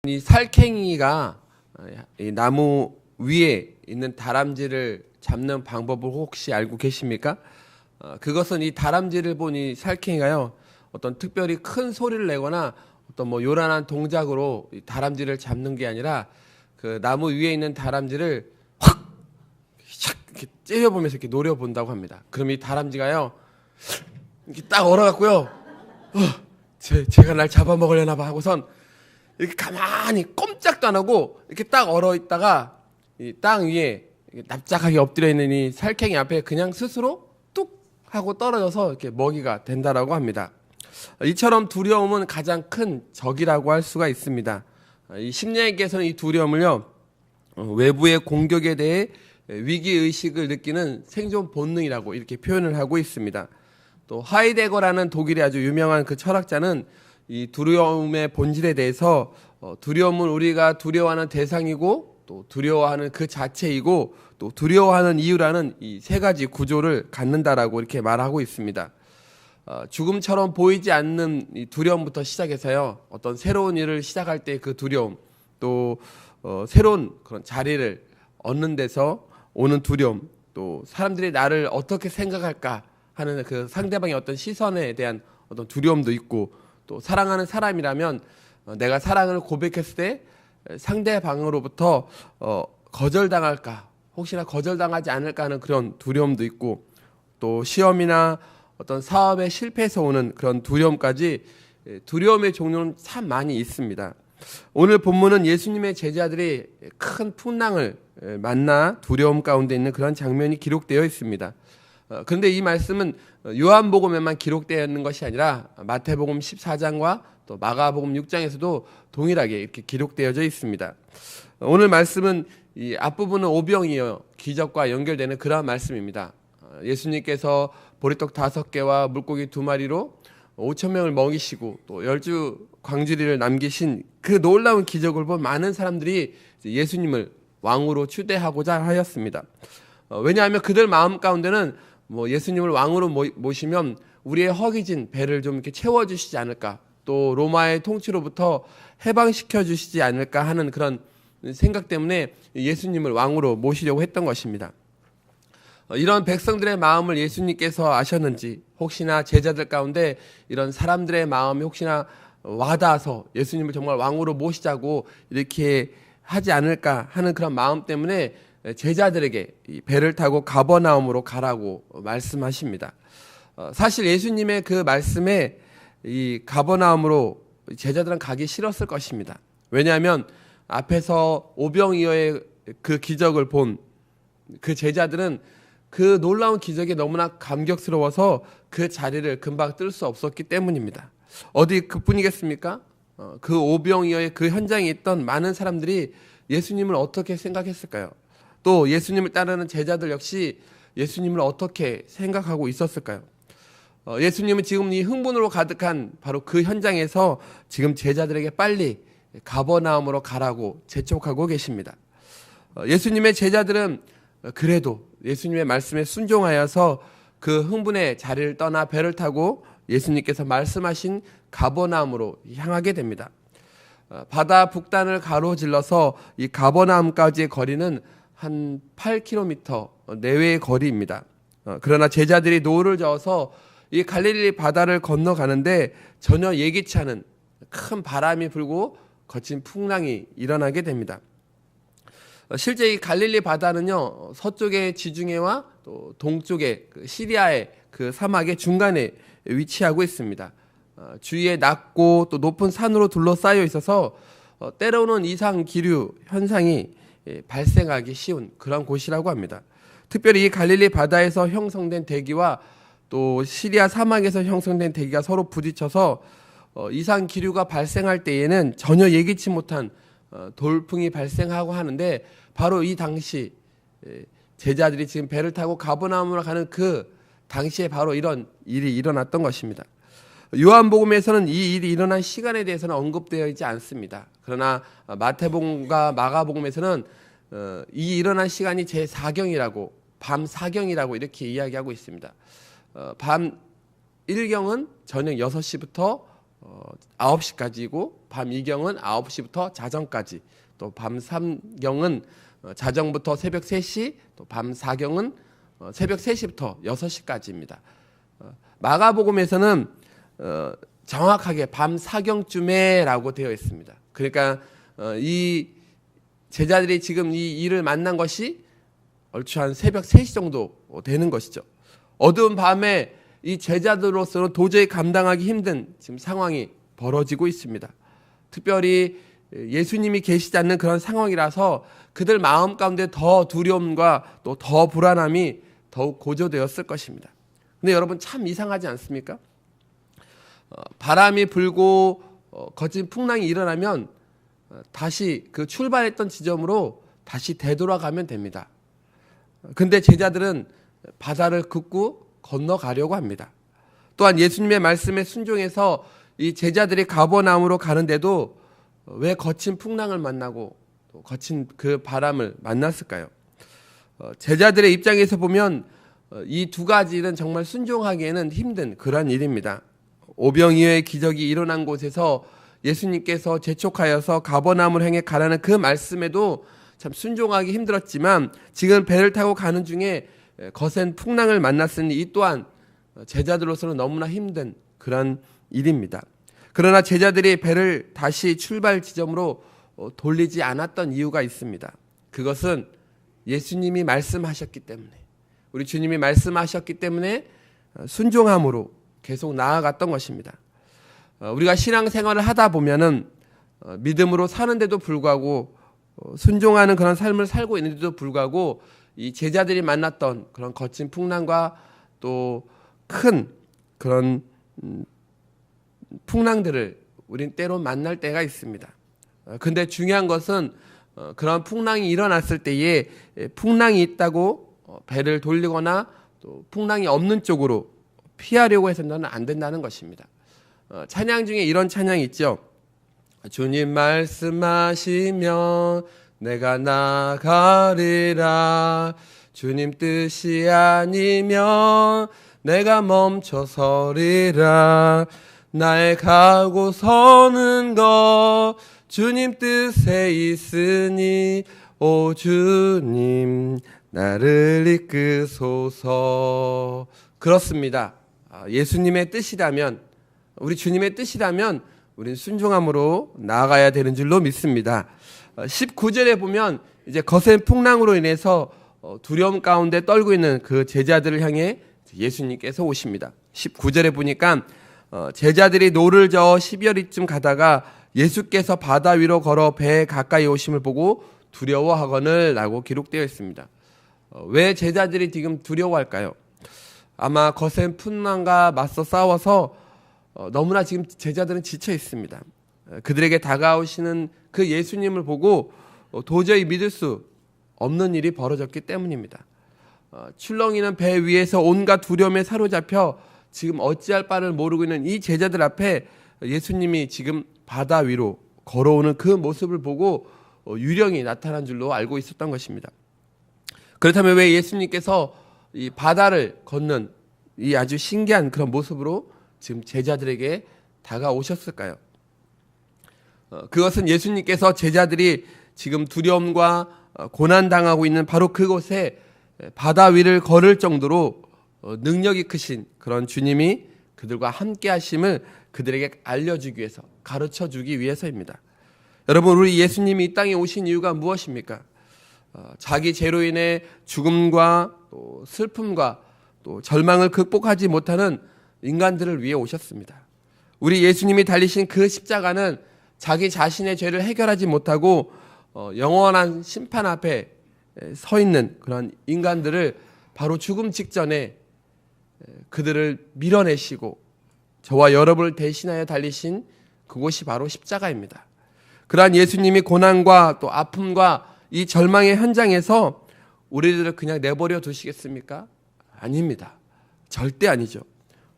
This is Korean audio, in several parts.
이 살쾡이가 이 나무 위에 있는 다람쥐를 잡는 방법을 혹시 알고 계십니까? 그것은 이 다람쥐를 본 이 살쾡이가요, 어떤 특별히 큰 소리를 내거나 어떤 뭐 요란한 동작으로 이 다람쥐를 잡는 게 아니라 그 나무 위에 있는 다람쥐를 확 샥 이렇게 째려보면서 이렇게 노려본다고 합니다. 그럼 이 다람쥐가요, 이렇게 딱 얼어갖고요, 제가 날 잡아먹으려나 봐 하고선 이렇게 가만히 꼼짝도 안 하고 이렇게 딱 얼어 있다가 이 땅 위에 납작하게 엎드려 있는 이 살쾡이 앞에 그냥 스스로 뚝 하고 떨어져서 이렇게 먹이가 된다라고 합니다. 이처럼 두려움은 가장 큰 적이라고 할 수가 있습니다. 이 심리학에서는 이 두려움을요, 외부의 공격에 대해 위기 의식을 느끼는 생존 본능이라고 이렇게 표현을 하고 있습니다. 또 하이데거라는 독일의 아주 유명한 그 철학자는 이 두려움의 본질에 대해서 두려움은 우리가 두려워하는 대상이고 또 두려워하는 그 자체이고 또 두려워하는 이유라는 이 세 가지 구조를 갖는다라고 이렇게 말하고 있습니다. 죽음처럼 보이지 않는 이 두려움부터 시작해서요, 어떤 새로운 일을 시작할 때 그 두려움, 또 새로운 그런 자리를 얻는 데서 오는 두려움, 또 사람들이 나를 어떻게 생각할까 하는 그 상대방의 어떤 시선에 대한 어떤 두려움도 있고, 또 사랑하는 사람이라면 내가 사랑을 고백했을 때 상대방으로부터 거절당할까, 혹시나 거절당하지 않을까 하는 그런 두려움도 있고, 또 시험이나 어떤 사업에 실패해서 오는 그런 두려움까지, 두려움의 종류는 참 많이 있습니다. 오늘 본문은 예수님의 제자들이 큰 풍랑을 만나 두려움 가운데 있는 그런 장면이 기록되어 있습니다. 그런데 이 말씀은 요한복음에만 기록되어 있는 것이 아니라 마태복음 14장과 또 마가복음 6장에서도 동일하게 이렇게 기록되어져 있습니다. 오늘 말씀은 이 앞부분은 오병이어 기적과 연결되는 그러한 말씀입니다. 예수님께서 보리떡 5개와 물고기 2마리로 5,000명을 먹이시고 또 10주 광주리를 남기신 그 놀라운 기적을 본 많은 사람들이 예수님을 왕으로 추대하고자 하였습니다. 왜냐하면 그들 마음 가운데는 뭐 예수님을 왕으로 모시면 우리의 허기진 배를 좀 이렇게 채워주시지 않을까, 또 로마의 통치로부터 해방시켜 주시지 않을까 하는 그런 생각 때문에 예수님을 왕으로 모시려고 했던 것입니다. 이런 백성들의 마음을 예수님께서 아셨는지, 혹시나 제자들 가운데 이런 사람들의 마음이 혹시나 와닿아서 예수님을 정말 왕으로 모시자고 이렇게 하지 않을까 하는 그런 마음 때문에 제자들에게 이 배를 타고 가버나움으로 가라고 말씀하십니다. 사실 예수님의 그 말씀에 이 가버나움으로 제자들은 가기 싫었을 것입니다. 왜냐하면 앞에서 오병이어의 그 기적을 본 그 제자들은 그 놀라운 기적이 너무나 감격스러워서 그 자리를 금방 뜰 수 없었기 때문입니다. 어디 그뿐이겠습니까? 그 오병이어의 그 현장에 있던 많은 사람들이 예수님을 어떻게 생각했을까요? 또 예수님을 따르는 제자들 역시 예수님을 어떻게 생각하고 있었을까요? 예수님은 지금 이 흥분으로 가득한 바로 그 현장에서 지금 제자들에게 빨리 가버나움으로 가라고 재촉하고 계십니다. 예수님의 제자들은 그래도 예수님의 말씀에 순종하여서 그 흥분의 자리를 떠나 배를 타고 예수님께서 말씀하신 가버나움으로 향하게 됩니다. 바다 북단을 가로질러서 이 가버나움까지의 거리는 한 8km 내외의 거리입니다. 그러나 제자들이 노를 저어서 이 갈릴리 바다를 건너가는데 전혀 예기치 않은 큰 바람이 불고 거친 풍랑이 일어나게 됩니다. 실제 이 갈릴리 바다는요, 서쪽의 지중해와 또 동쪽의 그 시리아의 그 사막의 중간에 위치하고 있습니다. 주위에 낮고 또 높은 산으로 둘러싸여 있어서 때로는 이상 기류 현상이 발생하기 쉬운 그런 곳이라고 합니다. 특별히 이 갈릴리 바다에서 형성된 대기와 또 시리아 사막에서 형성된 대기가 서로 부딪혀서 이상 기류가 발생할 때에는 전혀 예기치 못한 돌풍이 발생하고 하는데, 바로 이 당시 제자들이 지금 배를 타고 가버나움으로 가는 그 당시에 바로 이런 일이 일어났던 것입니다. 요한복음에서는 이 일이 일어난 시간에 대해서는 언급되어 있지 않습니다. 그러나 마태복음과 마가복음에서는 이 일어난 시간이 제4경이라고, 밤 4경이라고 이렇게 이야기하고 있습니다. 밤 1경은 저녁 6시부터 9시까지고 밤 2경은 9시부터 자정까지, 또 밤 3경은 자정부터 새벽 3시, 또 밤 4경은 새벽 3시부터 6시까지입니다. 마가복음에서는 정확하게 밤 4경쯤에라고 되어 있습니다. 그러니까 이 제자들이 지금 이 일을 만난 것이 얼추 한 새벽 3시 정도 되는 것이죠. 어두운 밤에 이 제자들로서는 도저히 감당하기 힘든 지금 상황이 벌어지고 있습니다. 특별히 예수님이 계시지 않는 그런 상황이라서 그들 마음 가운데 더 두려움과 또 더 불안함이 더욱 고조되었을 것입니다. 근데 여러분 참 이상하지 않습니까? 바람이 불고 거친 풍랑이 일어나면 다시 그 출발했던 지점으로 다시 되돌아가면 됩니다. 근데 제자들은 바다를 긋고 건너가려고 합니다. 또한 예수님의 말씀에 순종해서 이 제자들이 가버나움으로 가는데도 왜 거친 풍랑을 만나고 또 거친 그 바람을 만났을까요? 제자들의 입장에서 보면 이 두 가지는 정말 순종하기에는 힘든 그런 일입니다. 오병이어의 기적이 일어난 곳에서 예수님께서 재촉하여서 가버나움을 향해 가라는 그 말씀에도 참 순종하기 힘들었지만 지금 배를 타고 가는 중에 거센 풍랑을 만났으니 이 또한 제자들로서는 너무나 힘든 그런 일입니다. 그러나 제자들이 배를 다시 출발 지점으로 돌리지 않았던 이유가 있습니다. 그것은 예수님이 말씀하셨기 때문에, 우리 주님이 말씀하셨기 때문에 순종함으로 계속 나아갔던 것입니다. 우리가 신앙생활을 하다 보면은 믿음으로 사는데도 불구하고 순종하는 그런 삶을 살고 있는데도 불구하고 이 제자들이 만났던 그런 거친 풍랑과 또 큰 그런 풍랑들을 우린 때로 만날 때가 있습니다. 근데 중요한 것은 그런 풍랑이 일어났을 때에 풍랑이 있다고 배를 돌리거나 또 풍랑이 없는 쪽으로 피하려고 해서는 안 된다는 것입니다. 찬양 중에 이런 찬양이 있죠. 주님 말씀하시면 내가 나가리라. 주님 뜻이 아니면 내가 멈춰서리라. 나의 가고 서는 것 주님 뜻에 있으니 오 주님 나를 이끄소서. 그렇습니다. 예수님의 뜻이라면, 우리 주님의 뜻이라면 우리는 순종함으로 나아가야 되는 줄로 믿습니다. 19절에 보면 이제 거센 풍랑으로 인해서 두려움 가운데 떨고 있는 그 제자들을 향해 예수님께서 오십니다. 19절에 보니까 제자들이 노를 저어 12여리쯤 가다가 예수께서 바다 위로 걸어 배에 가까이 오심을 보고 두려워하거늘 라고 기록되어 있습니다. 왜 제자들이 지금 두려워할까요? 아마 거센 풍랑과 맞서 싸워서 너무나 지금 제자들은 지쳐 있습니다. 그들에게 다가오시는 그 예수님을 보고 도저히 믿을 수 없는 일이 벌어졌기 때문입니다. 출렁이는 배 위에서 온갖 두려움에 사로잡혀 지금 어찌할 바를 모르고 있는 이 제자들 앞에 예수님이 지금 바다 위로 걸어오는 그 모습을 보고 유령이 나타난 줄로 알고 있었던 것입니다. 그렇다면 왜 예수님께서 이 바다를 걷는 이 아주 신기한 그런 모습으로 지금 제자들에게 다가오셨을까요? 그것은 예수님께서 제자들이 지금 두려움과 고난당하고 있는 바로 그곳에 바다 위를 걸을 정도로 능력이 크신 그런 주님이 그들과 함께 하심을 그들에게 알려주기 위해서, 가르쳐주기 위해서입니다. 여러분, 우리 예수님이 이 땅에 오신 이유가 무엇입니까? 자기 죄로 인해 죽음과 또 슬픔과 또 절망을 극복하지 못하는 인간들을 위해 오셨습니다. 우리 예수님이 달리신 그 십자가는 자기 자신의 죄를 해결하지 못하고 영원한 심판 앞에 서 있는 그런 인간들을 바로 죽음 직전에 그들을 밀어내시고 저와 여러분을 대신하여 달리신 그곳이 바로 십자가입니다. 그러한 예수님이 고난과 또 아픔과 이 절망의 현장에서 우리들을 그냥 내버려 두시겠습니까? 아닙니다. 절대 아니죠.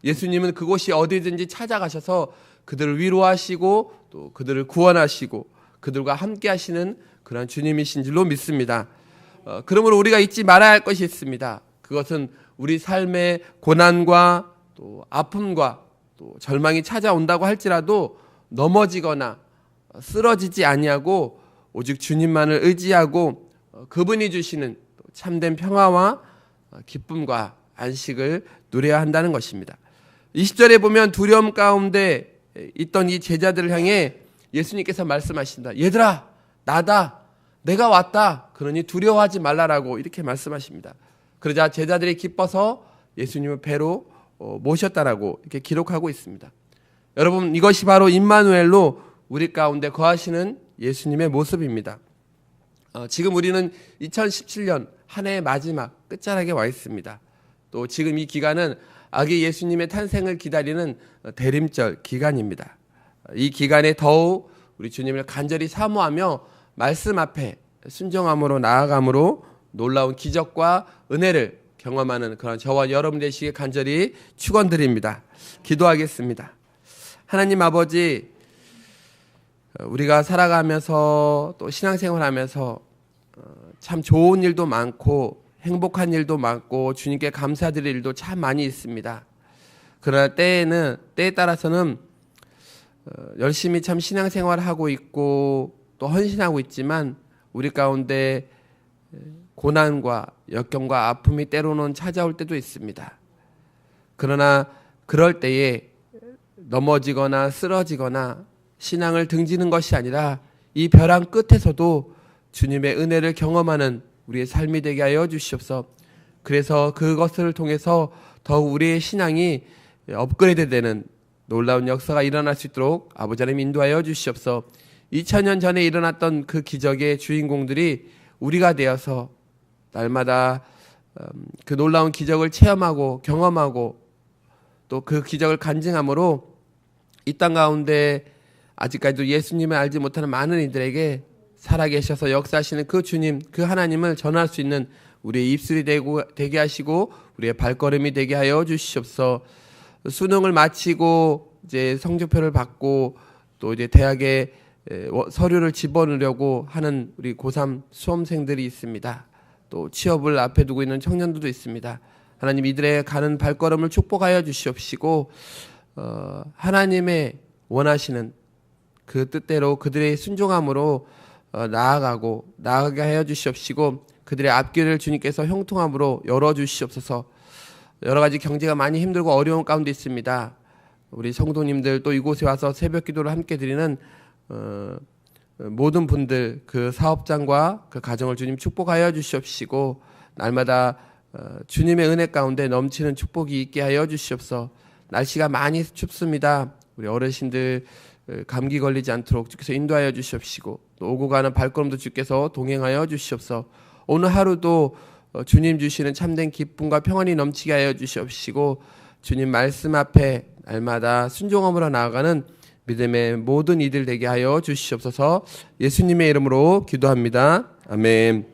예수님은 그곳이 어디든지 찾아가셔서 그들을 위로하시고 또 그들을 구원하시고 그들과 함께 하시는 그런 주님이신 줄로 믿습니다. 그러므로 우리가 잊지 말아야 할 것이 있습니다. 그것은 우리 삶의 고난과 또 아픔과 또 절망이 찾아온다고 할지라도 넘어지거나 쓰러지지 아니하고 오직 주님만을 의지하고 그분이 주시는 참된 평화와 기쁨과 안식을 누려야 한다는 것입니다. 20절에 보면 두려움 가운데 있던 이 제자들을 향해 예수님께서 말씀하신다. 얘들아, 나다. 내가 왔다. 그러니 두려워하지 말라라고 이렇게 말씀하십니다. 그러자 제자들이 기뻐서 예수님을 배로 모셨다라고 이렇게 기록하고 있습니다. 여러분, 이것이 바로 임마누엘로 우리 가운데 거하시는 예수님의 모습입니다. 지금 우리는 2017년 한 해의 마지막 끝자락에 와 있습니다. 또 지금 이 기간은 아기 예수님의 탄생을 기다리는 대림절 기간입니다. 이 기간에 더욱 우리 주님을 간절히 사모하며 말씀 앞에 순종함으로 나아감으로 놀라운 기적과 은혜를 경험하는 그런 저와 여러분 되시길 간절히 축원드립니다. 기도하겠습니다. 하나님 아버지, 우리가 살아가면서 또 신앙생활하면서 참 좋은 일도 많고 행복한 일도 많고 주님께 감사드릴 일도 참 많이 있습니다. 그러나 때에 따라서는 열심히 참 신앙생활을 하고 있고 또 헌신하고 있지만 우리 가운데 고난과 역경과 아픔이 때로는 찾아올 때도 있습니다. 그러나 그럴 때에 넘어지거나 쓰러지거나 신앙을 등지는 것이 아니라 이 벼랑 끝에서도 주님의 은혜를 경험하는 우리의 삶이 되게 하여 주시옵소서. 그래서 그것을 통해서 더욱 우리의 신앙이 업그레이드되는 놀라운 역사가 일어날 수 있도록 아버지 하나님 인도하여 주시옵소서. 2000년 전에 일어났던 그 기적의 주인공들이 우리가 되어서 날마다 그 놀라운 기적을 체험하고 경험하고 또 그 기적을 간증함으로 이 땅 가운데 아직까지도 예수님을 알지 못하는 많은 이들에게 살아계셔서 역사하시는 그 주님, 그 하나님을 전할 수 있는 우리의 입술이 되게 하시고 우리의 발걸음이 되게 하여 주시옵소서. 수능을 마치고 이제 성적표를 받고 또 이제 대학에 서류를 집어넣으려고 하는 우리 고3 수험생들이 있습니다. 또 취업을 앞에 두고 있는 청년들도 있습니다. 하나님 이들의 가는 발걸음을 축복하여 주시옵시고 하나님의 원하시는 그 뜻대로 그들의 순종함으로 나아가게 하여 주시옵시고 그들의 앞길을 주님께서 형통함으로 열어주시옵소서. 여러 가지 경제가 많이 힘들고 어려운 가운데 있습니다. 우리 성도님들 또 이곳에 와서 새벽 기도를 함께 드리는 모든 분들 그 사업장과 그 가정을 주님 축복하여 주시옵시고 날마다 주님의 은혜 가운데 넘치는 축복이 있게 하여 주시옵소서. 날씨가 많이 춥습니다. 우리 어르신들 감기 걸리지 않도록 주께서 인도하여 주시옵시고 또 오고 가는 발걸음도 주께서 동행하여 주시옵소서. 오늘 하루도 주님 주시는 참된 기쁨과 평안이 넘치게 하여 주시옵시고 주님 말씀 앞에 날마다 순종함으로 나아가는 믿음의 모든 이들 되게 하여 주시옵소서. 예수님의 이름으로 기도합니다. 아멘.